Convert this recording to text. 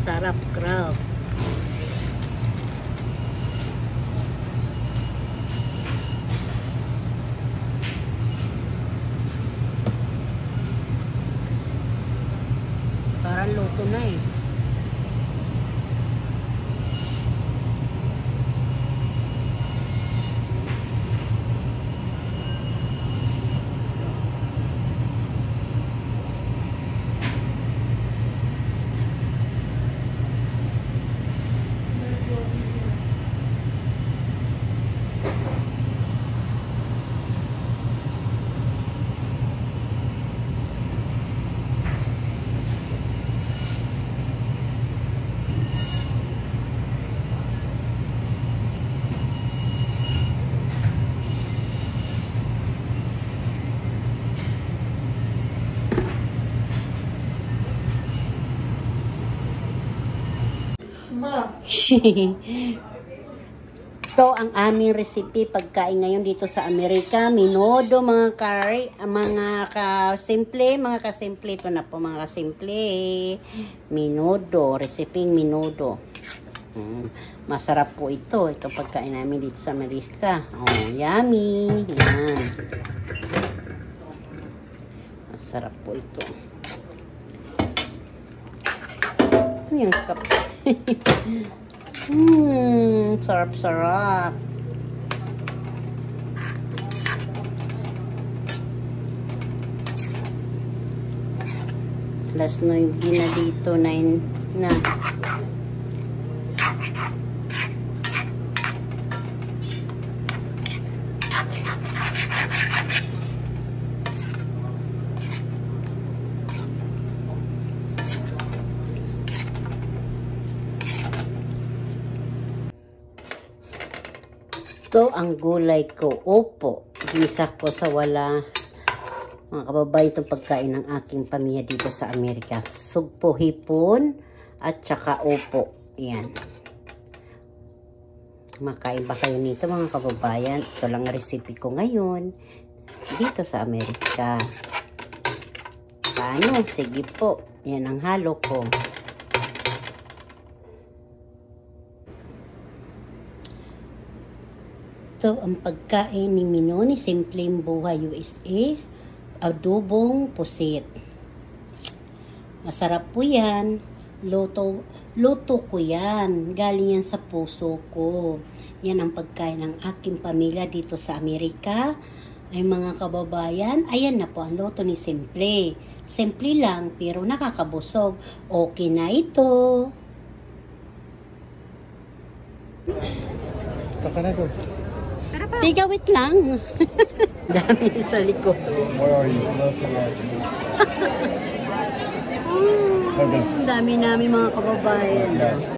Sarap, crab. Parang luto na eh. Ito ang aming recipe pagkain ngayon dito sa Amerika. Minodo, mga kasimple. Ito na po mga kasimple. Minodo, resiping minodo. Masarap po ito. Ito pagkain namin dito sa Amerika. Oh, yummy. Yan. Masarap po ito. Yung kap. Sarap-sarap. Alas 9 na dito, 9 na. Ito ang gulay ko. Opo. Gisa ko sa wala. Mga kababayan, itong pagkain ng aking pamilya dito sa Amerika. Sugpo, hipon, at saka opo. Yan. Makain ba kayo nito mga kababayan? Ito lang ang recipe ko ngayon dito sa Amerika. Paano? Sige po. Yan ang halo ko. Ito ang pagkain ni Minoni, Simpleng Buhay USA, adobong pusit. Masarap po yan. Luto ko yan. Galing yan sa puso ko. Yan ang pagkain ng aking pamilya dito sa Amerika. Ay mga kababayan, ayan na po ang luto ni Simple. Simple lang pero nakakabusog. Okay na ito. Takana ko. Tiga, wait lang. Dami sa likod. Where are you? Dami namin mga kababayan.